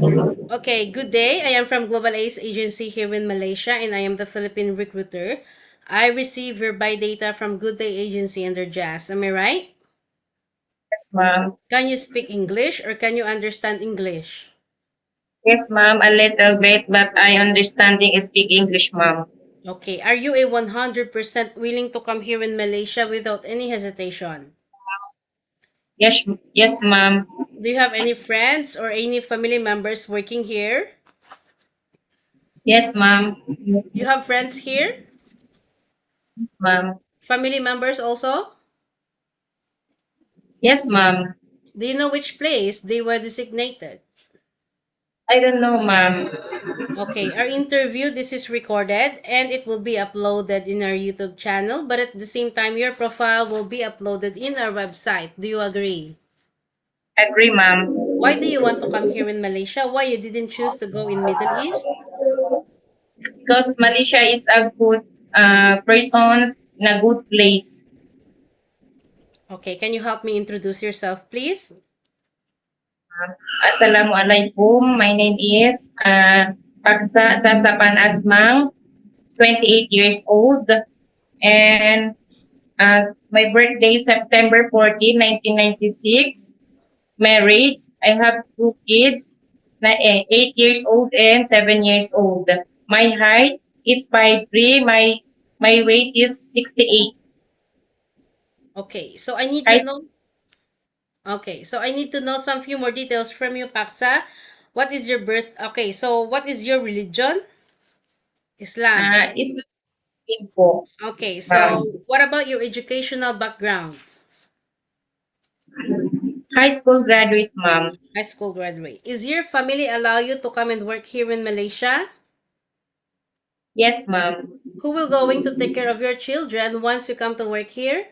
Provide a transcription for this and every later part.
Okay, good day. I am from Global Ace Agency here in Malaysia and I am the Philippine recruiter. I receive your buy data from Good Day Agency under Jazz. Am I right? Yes, ma'am. Can you speak English or can you understand English? Yes, ma'am. A little bit, but I understanding speak English, ma'am. Okay, are you a 100% willing to come here in Malaysia without any hesitation? Yes, yes, ma'am. Do you have any friends or any family members working here? Yes, ma'am. You have friends here? Ma'am. Family members also? Yes, ma'am. Do you know which place they were designated? I don't know, ma'am. Okay, our interview, this is recorded and it will be uploaded in our YouTube channel, but at the same time, your profile will be uploaded in our website. Do you agree? Agree, ma'am. Why do you want to come here in Malaysia? Why you didn't choose to go in Middle East? Because Malaysia is a good person in a good place. Okay, can you help me introduce yourself, please? Assalamualaikum. My name is Paksa Sasapan Asmang, 28 years old. And my birthday September 14, 1996. Marriage. I have two kids, 8 years old and 7 years old. My height is 5'3". My weight is 68. Okay, so I need to I know. Okay, so I need to know some few more details from you, Paksa. What is your birth? Okay, so what is your religion? Islam. is po, Okay, ma'am. so what about your educational background? High school graduate, ma'am. High school graduate. Is your family allow you to come and work here in Malaysia? Yes, ma'am. Who will going to take care of your children once you come to work here?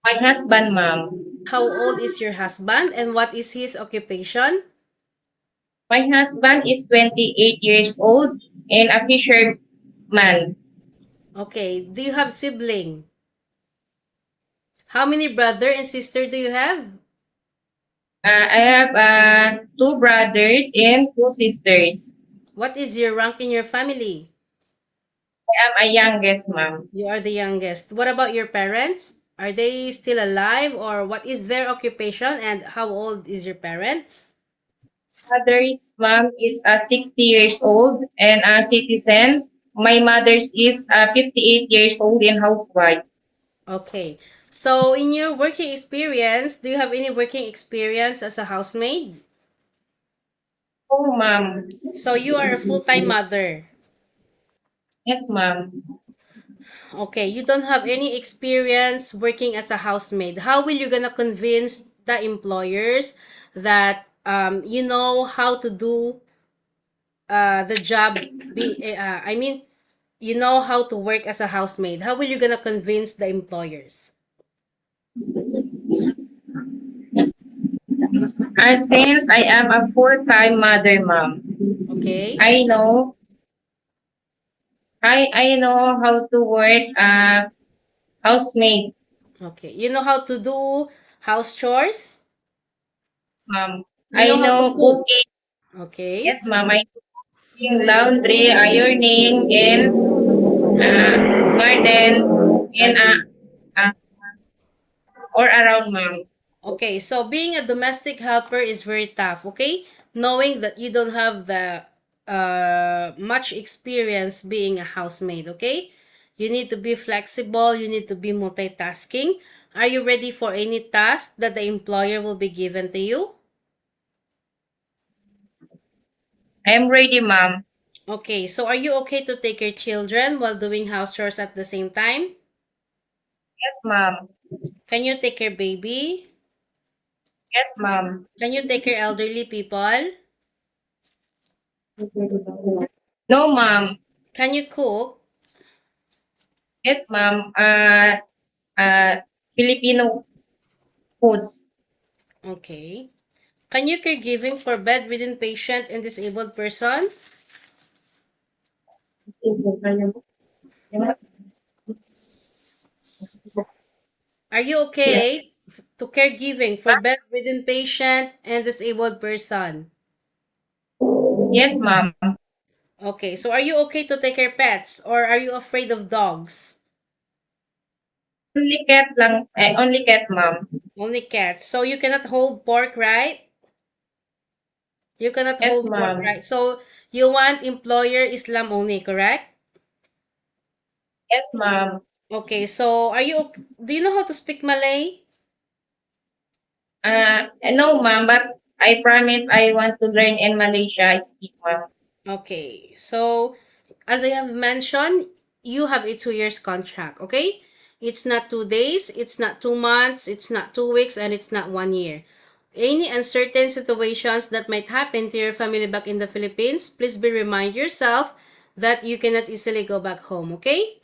My husband, ma'am. How old is your husband and what is his occupation? My husband is 28 years old and a fisherman. Okay, do you have sibling? How many brother and sister do you have? I have two brothers and two sisters. What is your rank in your family? I am a youngest, ma'am. You are the youngest. What about your parents? Are they still alive or what is their occupation and how old is your parents? Mother's mom is 60 years old and a citizen. My mother's is 58 years old and housewife. Okay. So in your working experience, do you have any working experience as a housemaid? Oh, ma'am. So you are a full-time mother. Yes, ma'am. Okay, you don't have any experience working as a housemaid. How will you gonna convince the employers that you know how to do the job? I mean, you know how to work as a housemaid. How will you gonna convince the employers? Since I am a full-time mother, ma'am, Okay. I know I know how to work housemaid, Okay. You know how to do house chores? ma'am. You know I how to know cook? cooking. Okay. Yes, ma'am. I know cooking, laundry, ironing, and garden, and Gardening. uh, or around, ma'am. Okay, so being a domestic helper is very tough, okay? Knowing that you don't have the much experience being a housemaid, okay? You need to be flexible, you need to be multitasking. Are you ready for any task that the employer will be given to you? I am ready, ma'am. Okay, so are you okay to take your children while doing house chores at the same time? Yes, ma'am. Can you take care baby? Yes, ma'am. Can you take care elderly people? No, ma'am. Can you cook? Yes, ma'am. Uh, Filipino foods. Okay. Can you caregiving for bedridden patient and disabled person? Are you okay to caregiving for bedridden patient and disabled person? Yes, ma'am. Okay, so are you okay to take care pets or are you afraid of dogs? Only cat lang, only cat, ma'am. Only cats. So you cannot hold pork, right? You cannot Yes, hold pork, ma'am. right? So you want employer Islam only, correct? Yes, ma'am. Okay, so do you know how to speak Malay? No, ma'am, but I promise I want to learn in Malaysia. I speak, ma'am. Okay, so as I have mentioned, you have a 2 years contract, okay? It's not 2 days, it's not 2 months, it's not 2 weeks, and it's not 1 year. Any uncertain situations that might happen to your family back in the Philippines, please be remind yourself that you cannot easily go back home, okay?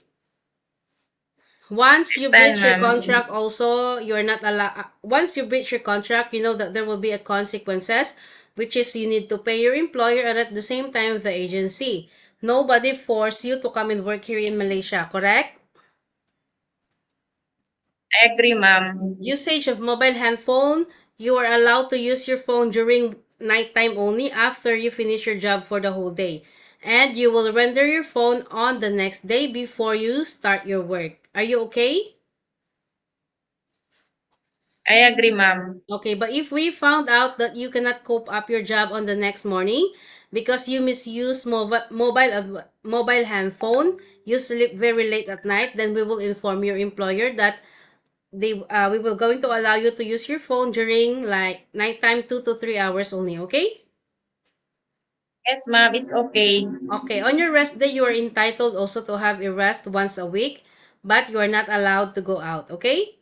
Once you Understand, breach your ma'am. contract, also you're not allowed. Once you breach your contract, you know that there will be a consequences, which is you need to pay your employer and at the same time the agency. Nobody force you to come and work here in Malaysia, correct? I agree, ma'am. Usage of mobile handphone, you are allowed to use your phone during nighttime only after you finish your job for the whole day. And you will render your phone on the next day before you start your work. Are you okay? I agree, ma'am. Okay, but if we found out that you cannot cope up your job on the next morning because you misuse mobile handphone, you sleep very late at night, then we will inform your employer that we will going to allow you to use your phone during like nighttime 2 to 3 hours only. Okay. Yes, ma'am, it's okay. Okay. On your rest day, you are entitled also to have a rest once a week, but you are not allowed to go out. Okay.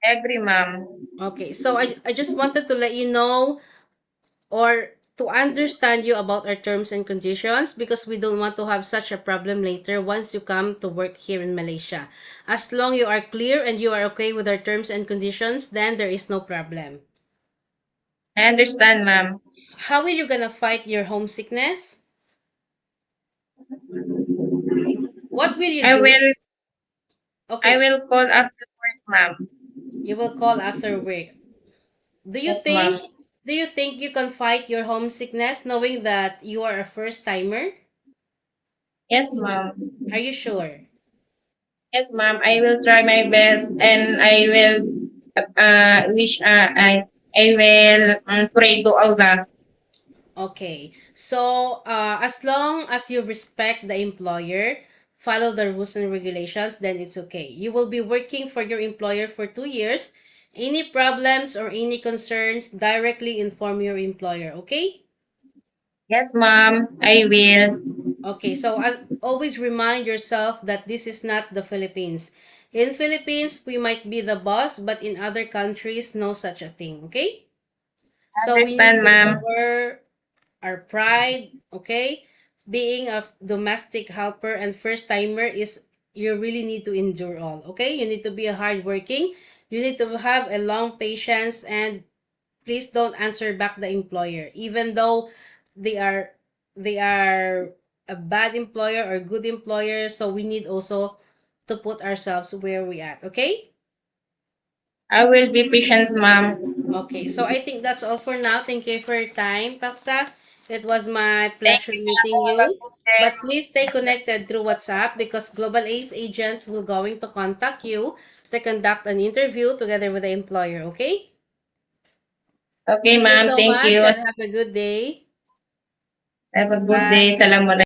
I agree, ma'am. Okay. So I just wanted to let you know or to understand you about our terms and conditions because we don't want to have such a problem later once you come to work here in Malaysia. As long you are clear and you are okay with our terms and conditions, then there is no problem. I understand, ma'am. How are you gonna fight your homesickness? What will you I do? will I Okay, will call after work, ma'am. you will call after work. Do you Yes, ma'am. think do you think you can fight your homesickness knowing that you are a first timer? Yes, ma'am. Are you sure? Yes, ma'am. I will try my best, and I will wish I will pray to Allah. Okay. So, as long as you respect the employer, follow the rules and regulations, then it's okay. You will be working for your employer for 2 years. Any problems or any concerns, directly inform your employer, okay? Yes, ma'am. I will. Okay, so as always remind yourself that this is not the Philippines. In Philippines, we might be the boss, but in other countries, no such a thing, okay? So we need Understand, to ma'am. lower our pride, okay? Being a domestic helper and first timer is you really need to endure all, okay? You need to be a hardworking. You need to have a long patience and please don't answer back the employer, even though they are they are a bad employer or good employer. So we need also to put ourselves where we at, okay? I will be patient, ma'am. Okay, so I think that's all for now. Thank you for your time, Paksa. It was my Thank pleasure you, meeting ma'am. Have a you. good But day. please stay connected through WhatsApp because Global Ace agents will going to contact you to conduct an interview together with the employer, okay? Okay, Thank you ma'am. so Thank much you. and have a good day. Have a good day. Bye. Assalamualaikum.